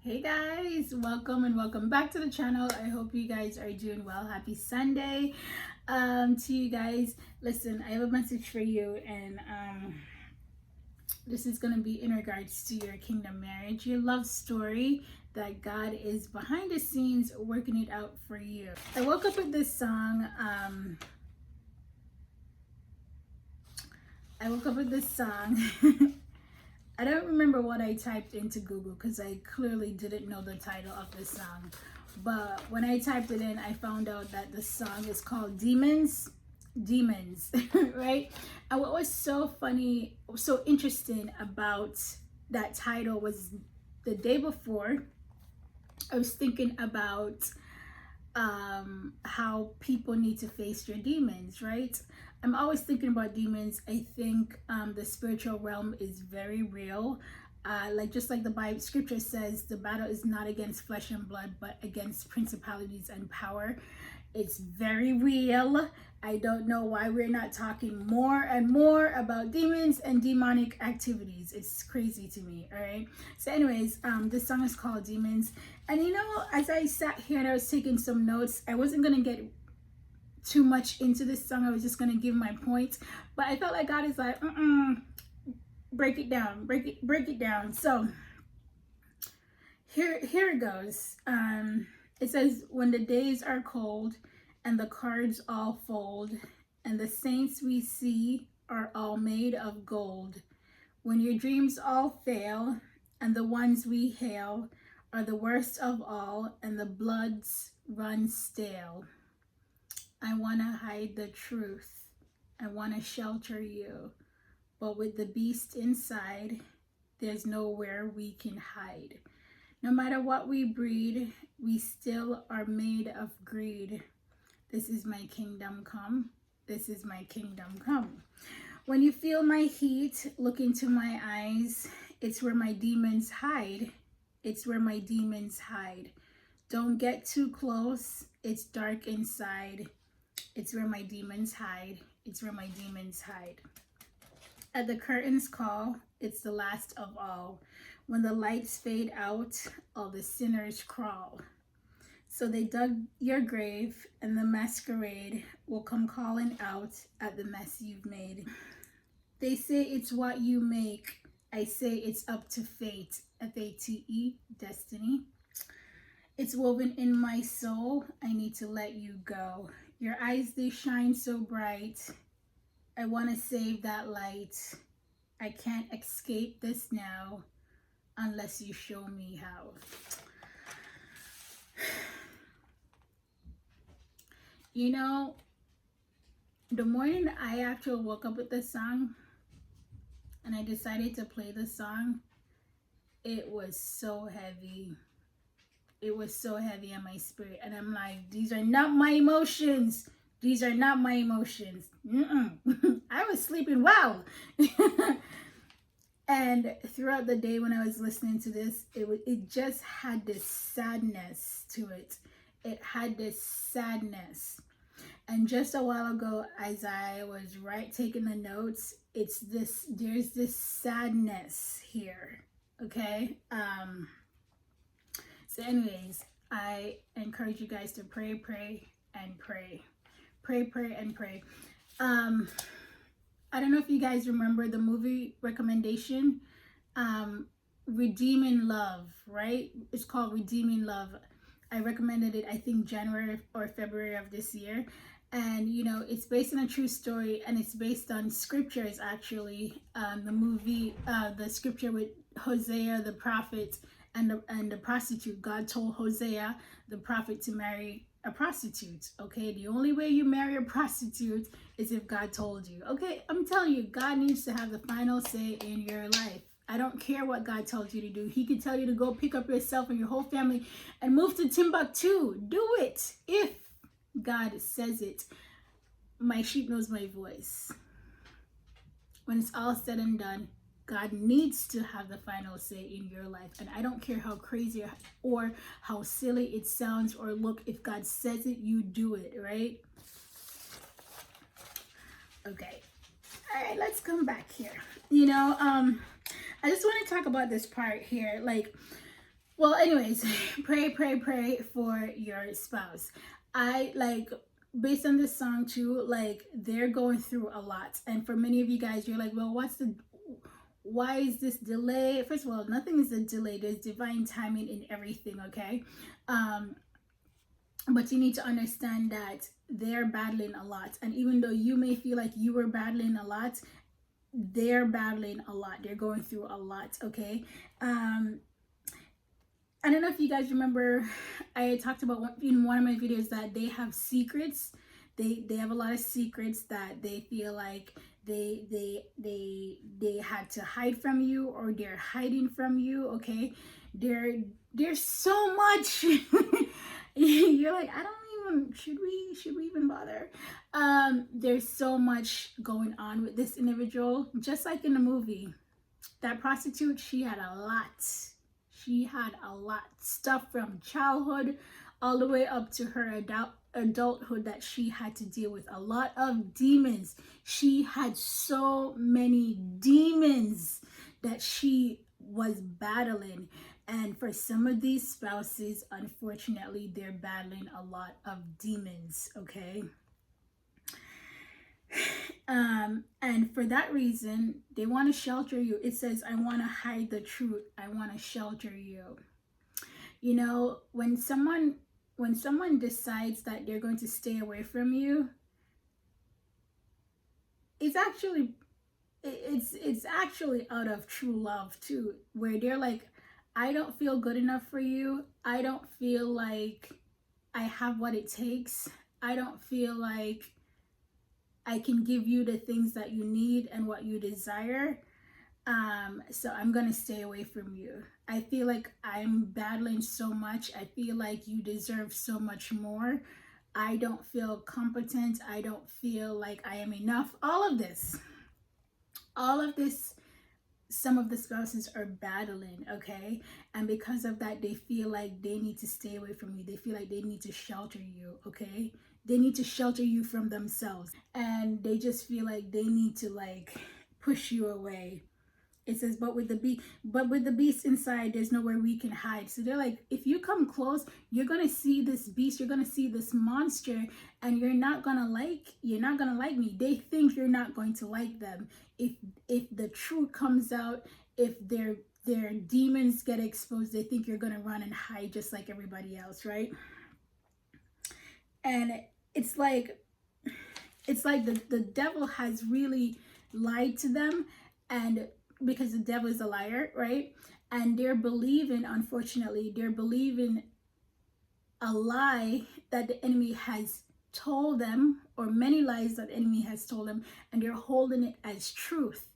Hey guys, welcome and welcome back to the channel. I hope you guys are doing well. Happy Sunday to you guys. Listen, I have a message for you, and this is going to be in regards to your kingdom marriage, your love story that God is behind the scenes working it out for you. I woke up with this song. I don't remember what I typed into Google because I clearly didn't know the title of the song. But when I typed it in, I found out that the song is called Demons, right? And what was so funny, so interesting about that title was the day before, I was thinking about how people need to face their demons, right? I'm always thinking about demons. I think the spiritual realm is very real. Just like the Bible scripture says, the battle is not against flesh and blood, but against principalities and power. It's very real. I don't know why we're not talking more and more about demons and demonic activities. It's crazy to me, all right? So anyways, this song is called Demons. And you know, as I sat here and I was taking some notes, I wasn't going to get too much into this song. I was just going to give my points. But I felt like God is like, break it down, break it down. So here it goes. It says, when the days are cold and the cards all fold, and the saints we see are all made of gold, when your dreams all fail and the ones we hail are the worst of all and the bloods run stale, I want to hide the truth. I want to shelter you, but with the beast inside, there's nowhere we can hide. No matter what we breed, we still are made of greed. This is my kingdom come. This is my kingdom come. When you feel my heat, look into my eyes. It's where my demons hide. It's where my demons hide. Don't get too close. It's dark inside. It's where my demons hide. It's where my demons hide. At the curtains call, it's the last of all. When the lights fade out, all the sinners crawl. So they dug your grave, and the masquerade will come calling out at the mess you've made. They say it's what you make. I say it's up to fate. F-A-T-E, destiny. It's woven in my soul. I need to let you go. Your eyes, they shine so bright. I want to save that light. I can't escape this now unless you show me how. You know, the morning I actually woke up with this song and I decided to play the song, it was so heavy. It was so heavy on my spirit. And I'm like, these are not my emotions. These are not my emotions. I was sleeping well. And throughout the day when I was listening to this, it just had this sadness to it. It had this sadness. And just a while ago, as I was taking the notes, there's this sadness here. Okay? So anyways, I encourage you guys to pray, and pray. Pray, and pray. I don't know if you guys remember the movie recommendation, Redeeming Love, right? It's called Redeeming Love. I recommended it, I think, January or February of this year. And, you know, it's based on a true story, and it's based on scriptures, actually. The movie, the scripture with Hosea, the prophet, and the prostitute. God told Hosea, the prophet, to marry a prostitute. Okay, the only way you marry a prostitute is if God told you. Okay, I'm telling you, God needs to have the final say in your life. I don't care what God told you to do. He could tell you to go pick up yourself and your whole family and move to Timbuktu. Do it if God says it. My sheep knows my voice. When it's all said and done, God needs to have the final say in your life. And I don't care how crazy or how silly it sounds or look. If God says it, you do it, right? Okay. All right, let's come back here. You know, I just want to talk about this part here. Like, Well, anyways, pray for your spouse. I like, based on this song too, like they're going through a lot. And for many of you guys, you're like, well, why is this delay? First of all, nothing is a delay. There's divine timing in everything, okay? But you need to understand that they're battling a lot. And even though you may feel like you were battling a lot, they're battling a lot. They're going through a lot, okay? I don't know if you guys remember, I talked about in one of my videos that they have secrets. They have a lot of secrets that they feel like they had to hide from you, or they're hiding from you, okay? There's so much. You're like, I don't even, should we even bother? There's so much going on with this individual, just like in the movie. That prostitute, she had a lot. She had a lot. Stuff from childhood all the way up to her adulthood that she had to deal with. A lot of demons. She had so many demons that she was battling. And for some of these spouses, unfortunately, they're battling a lot of demons, okay? And for that reason, they want to shelter you. It says, I want to hide the truth. I want to shelter you. You know, when someone decides that they're going to stay away from you, it's actually out of true love too, where they're like, I don't feel good enough for you. I don't feel like I have what it takes. I don't feel like I can give you the things that you need and what you desire. So I'm gonna stay away from you. I feel like I'm battling so much. I feel like you deserve so much more. I don't feel competent. I don't feel like I am enough. All of this, some of the spouses are battling, okay? And because of that, they feel like they need to stay away from you. They feel like they need to shelter you, okay? They need to shelter you from themselves. And they just feel like they need to like push you away. It says, but with the beast inside, there's nowhere we can hide. So they're like, if you come close, you're gonna see this beast, you're gonna see this monster, and you're not gonna like me. They think you're not going to like them. If the truth comes out, if their demons get exposed, they think you're gonna run and hide just like everybody else, right? And it's like the devil has really lied to them, and because the devil is a liar, right? And they're believing, unfortunately, a lie that the enemy has told them, or many lies that the enemy has told them, and they're holding it as truth.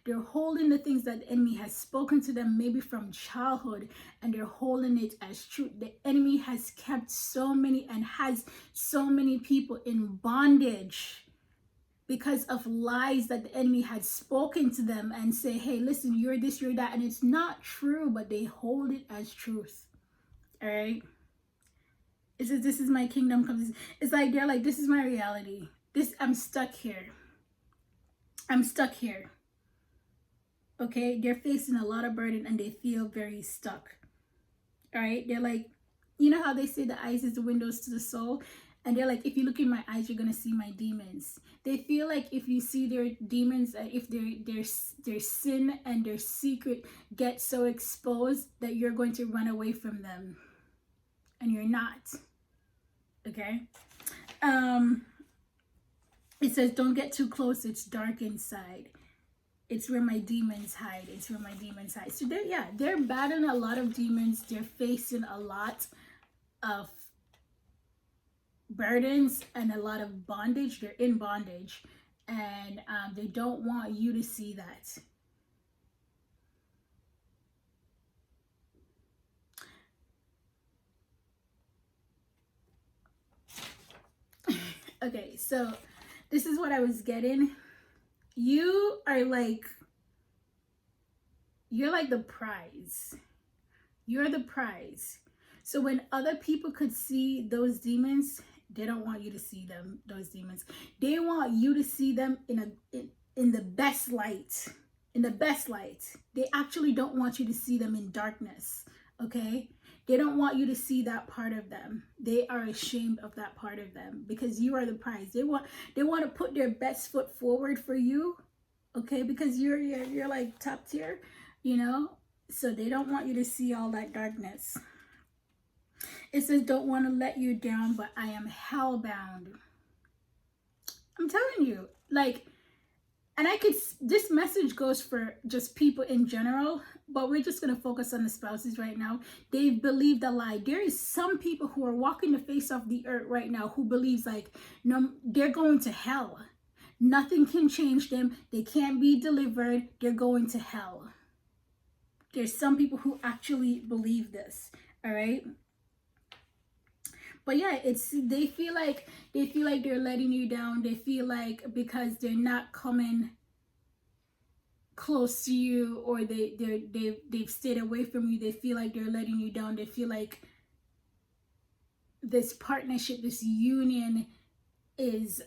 They're holding the things that the enemy has spoken to them, maybe from childhood, and they're holding it as truth. The enemy has kept so many and has so many people in bondage because of lies that the enemy had spoken to them and say, hey, listen, you're this, you're that. And it's not true, but they hold it as truth. All right. It says, this is my kingdom comes. It's like, they're like, this is my reality. I'm stuck here. I'm stuck here. Okay. They're facing a lot of burden and they feel very stuck. All right. They're like, you know how they say the eyes is the windows to the soul? And they're like, if you look in my eyes, you're going to see my demons. They feel like if you see their demons, if their sin and their secret get so exposed that you're going to run away from them. And you're not. Okay? It says, don't get too close. It's dark inside. It's where my demons hide. It's where my demons hide. So they're battling a lot of demons. They're facing a lot of burdens and a lot of bondage. They're in bondage, and they don't want you to see that. Okay, so this is what I was getting. You're like the prize. You're the prize. So when other people could see those demons, they don't want you to see them, those demons. They want you to see them in the best light. In the best light. They actually don't want you to see them in darkness. Okay? They don't want you to see that part of them. They are ashamed of that part of them because you are the prize. They want to put their best foot forward for you, okay? Because you're like top tier, you know? So they don't want you to see all that darkness. It says, don't want to let you down, but I am hellbound. I'm telling you, like, and this message goes for just people in general, but we're just going to focus on the spouses right now. They believe the lie. There is some people who are walking the face of the earth right now who believes like, no, they're going to hell. Nothing can change them. They can't be delivered. They're going to hell. There's some people who actually believe this. All right. But yeah, they feel like they're letting you down. They feel like because they're not coming close to you, or they've stayed away from you, they feel like they're letting you down. They feel like this partnership, this union is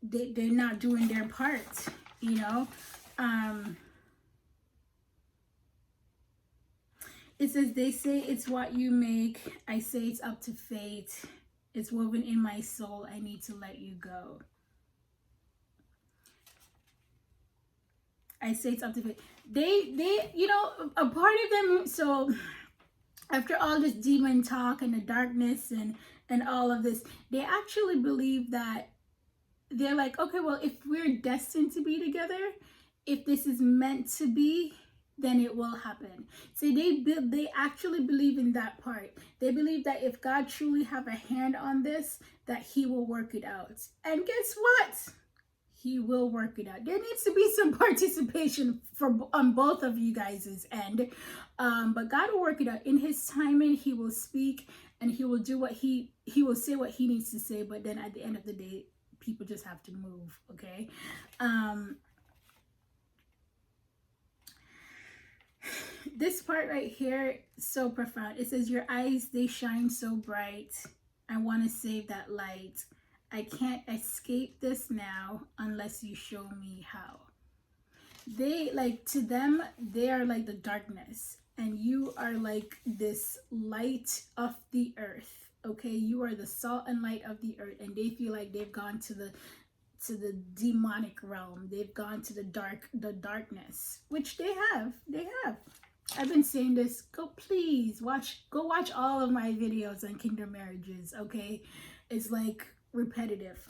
they're not doing their part, you know. It says, they say it's what you make. I say it's up to fate. It's woven in my soul. I need to let you go. I say it's up to fate. They, you know, a part of them, so after all this demon talk and the darkness and all of this, they actually believe that they're like, okay, well, if we're destined to be together, if this is meant to be, then it will happen. So they actually believe in that part. They believe that if God truly have a hand on this, that he will work it out. And guess what? He will work it out. There needs to be some participation on both of you guys' end. But God will work it out. In his timing, he will speak and he will do what he will say what he needs to say. But then at the end of the day, people just have to move, okay? This part right here, so profound. It says, your eyes, they shine so bright. I want to save that light. I can't escape this now unless you show me how. They, like, to them, they are like the darkness. And you are like this light of the earth, okay? You are the salt and light of the earth. And they feel like they've gone to the demonic realm. They've gone to the darkness, which they have. I've been saying this. Go watch all of my videos on kingdom marriages, okay? It's like repetitive.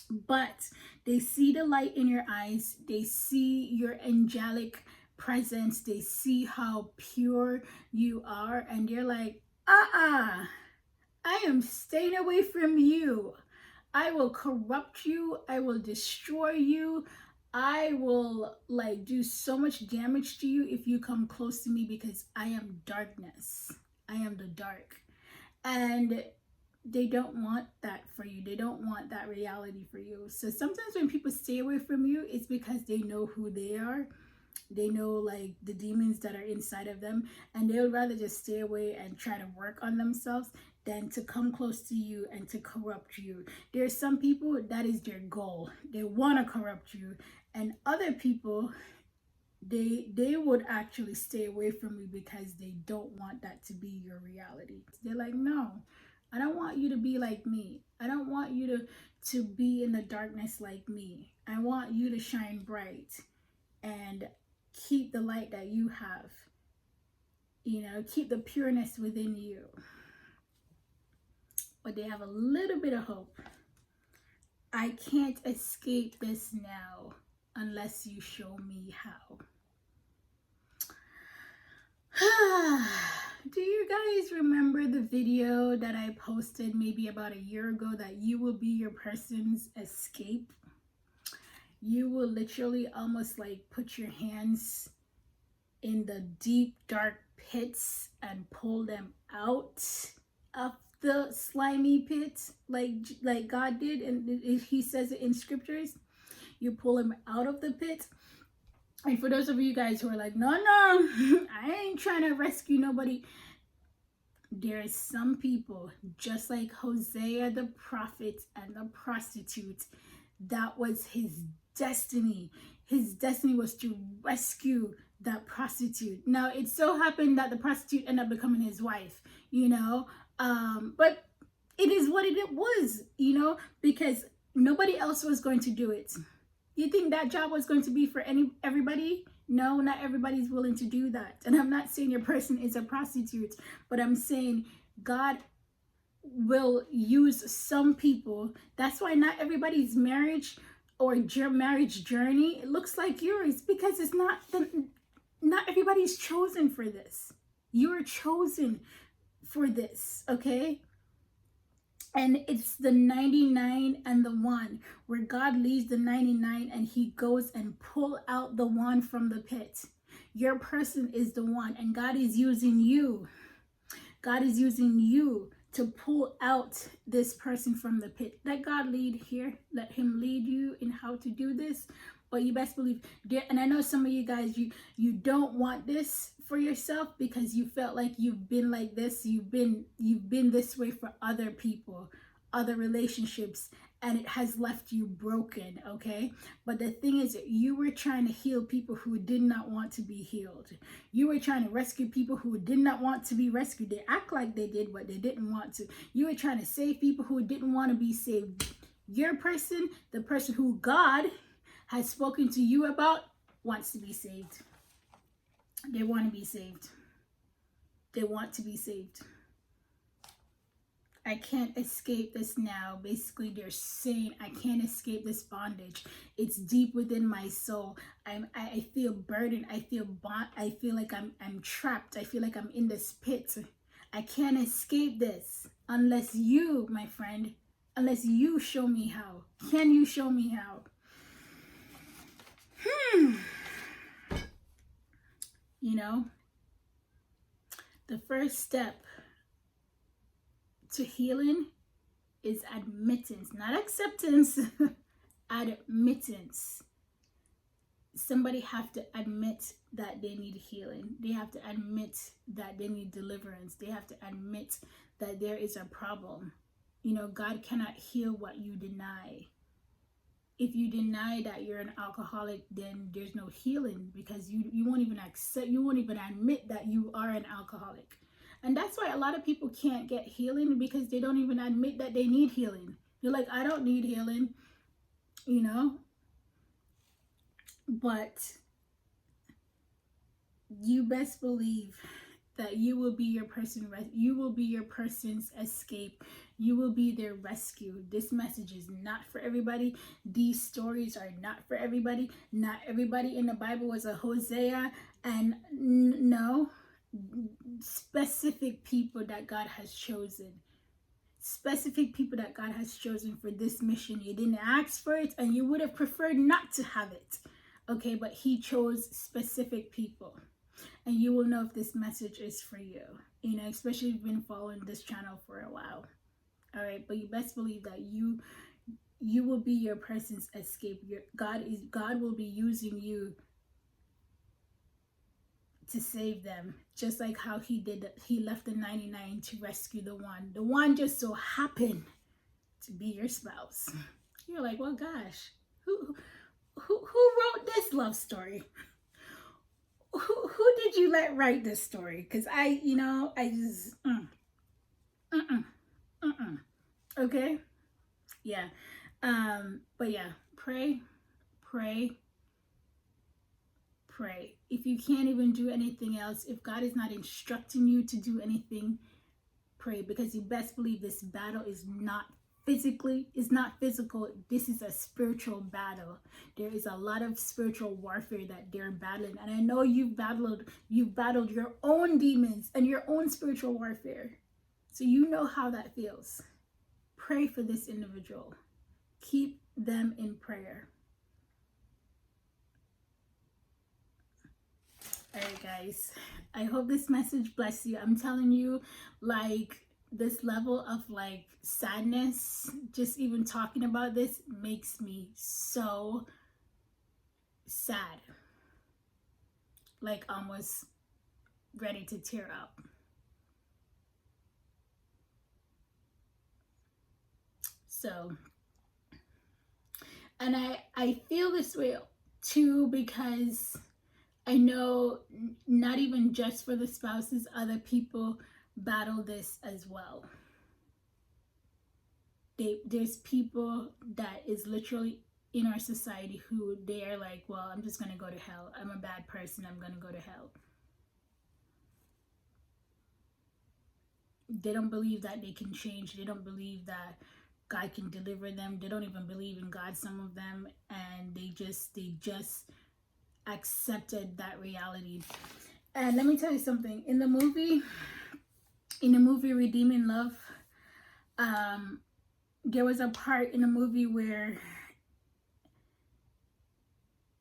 But they see the light in your eyes. They see your angelic presence. They see how pure you are, and they're like, I am staying away from you. I will corrupt you. I will destroy you. I will like do so much damage to you if you come close to me, because I am darkness. I am the dark. And they don't want that for you. They don't want that reality for you. So sometimes when people stay away from you, it's because they know who they are. They know like the demons that are inside of them, and they would rather just stay away and try to work on themselves than to come close to you and to corrupt you. There's some people that is their goal. They want to corrupt you, and other people, they would actually stay away from you because they don't want that to be your reality. They're like, no, I don't want you to be like me. I don't want you to be in the darkness like me. I want you to shine bright and keep the light that you have. You know, keep the pureness within you. But they have a little bit of hope. I can't escape this now unless you show me how. Do you guys remember the video that I posted maybe about a year ago, that you will be your person's escape? You will literally almost like put your hands in the deep dark pits and pull them out of the slimy pit, like God did, and he says it in scriptures. You pull him out of the pit. And for those of you guys who are like, no, I ain't trying to rescue nobody, there's some people just like Hosea the prophet and the prostitute. That was his destiny. His destiny was to rescue that prostitute. Now, it so happened that the prostitute ended up becoming his wife, but it is what it was, because nobody else was going to do it. You think that job was going to be for everybody? No, not everybody's willing to do that. And I'm not saying your person is a prostitute, but I'm saying God will use some people. That's why not everybody's marriage or marriage journey looks like yours, because it's not everybody's chosen for this. You're chosen for this, okay? And it's the 99 and the 1, where God leaves the 99 and he goes and pull out the 1 from the pit. Your person is the 1, and God is using you. God is using you to pull out this person from the pit. Let God lead here. Let him lead you in how to do this. But you best believe, and I know some of you guys, you don't want this for yourself, because you felt like you've been like this, you've been this way for other people, other relationships, and it has left you broken, okay? But the thing is, you were trying to heal people who did not want to be healed. You were trying to rescue people who did not want to be rescued. They act like they did, but they didn't want to. You were trying to save people who didn't want to be saved. Your person, the person who God has spoken to you about, wants to be saved. They want to be saved. They want to be saved. I can't escape this now. Basically, they're saying I can't escape this bondage. It's deep within my soul. I feel burdened. I feel like I'm trapped. I feel like I'm in this pit. I can't escape this unless you, my friend, unless you show me how. Can you show me how? The first step to healing is admittance, not acceptance. Admittance. Somebody have to admit that they need healing. They have to admit that they need deliverance. They have to admit that there is a problem. God cannot heal what you deny. If you deny that you're an alcoholic, then there's no healing, because you won't even admit that you are an alcoholic. And that's why a lot of people can't get healing, because they don't even admit that they need healing. You're like, I don't need healing, But you best believe that you will be your person's escape. You will be their rescue. This message is not for everybody. These stories are not for everybody. Not everybody in the Bible was a Hosea, and no, specific people that God has chosen. Specific people that God has chosen for this mission. You didn't ask for it, and you would have preferred not to have it. Okay, but he chose specific people. And you will know if this message is for you, especially if you've been following this channel for a while. All right, but you best believe that you will be your person's escape. God will be using you to save them, just like how he did. He left the 99 to rescue the 1. The 1 just so happened to be your spouse. You're like, well, gosh, who wrote this love story? Who did you let write this story? Because I just okay, yeah. But yeah, pray. If you can't even do anything else, if God is not instructing you to do anything, pray, because you best believe this battle is not physical. This is a spiritual battle. There is a lot of spiritual warfare that they're battling, and I know you've battled your own demons and your own spiritual warfare, so you know how that feels. Pray for this individual. Keep them in prayer. All right, guys, I hope this message bless you. I'm telling you, this level of sadness, just even talking about this makes me so sad, almost ready to tear up. So, and I feel this way too, because I know not even just for the spouses, other people battle this as well. There's people that is literally in our society who they are like, well, I'm just going to go to hell. I'm a bad person. I'm going to go to hell. They don't believe that they can change. They don't believe that God can deliver them. They don't even believe in God, some of them, and they just accepted that reality. And let me tell you something. In the movie Redeeming Love, there was a part in the movie where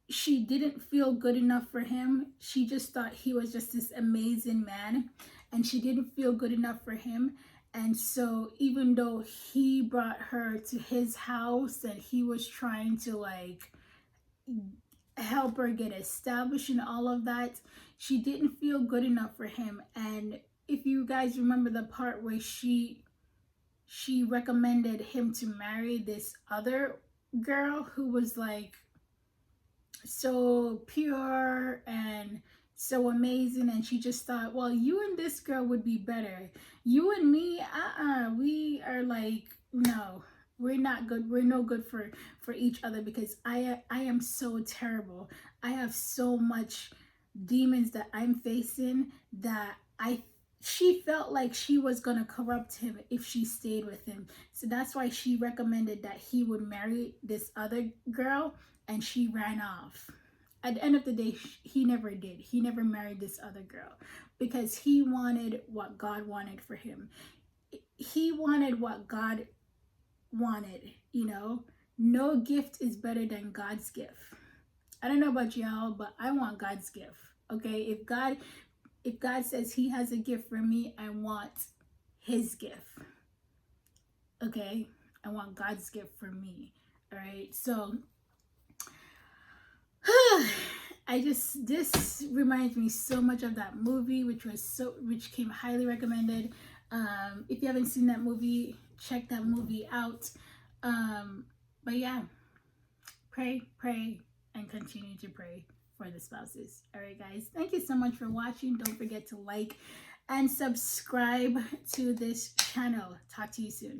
she didn't feel good enough for him. She just thought he was just this amazing man, and she didn't feel good enough for him. And so even though he brought her to his house and he was trying to like help her get established and all of that, she didn't feel good enough for him. And if you guys remember the part where she recommended him to marry this other girl who was like so pure and so amazing, and she just thought, well, you and this girl would be better. You and me, we are like, no, we're not good. We're no good for each other, because I am so terrible. I have so much demons that I'm facing that she felt like she was gonna corrupt him if she stayed with him. So that's why she recommended that he would marry this other girl, and she ran off. At the end of the day, he never did. He never married this other girl because he wanted what God wanted for him. He wanted what God wanted, you know? No gift is better than God's gift. I don't know about y'all, but I want God's gift. Okay? If God says he has a gift for me, I want his gift. Okay? I want God's gift for me. All right? So this reminds me so much of that movie, which came highly recommended. If you haven't seen that movie, check that movie out. But yeah, pray, and continue to pray for the spouses. All right, guys, thank you so much for watching. Don't forget to like and subscribe to this channel. Talk to you soon.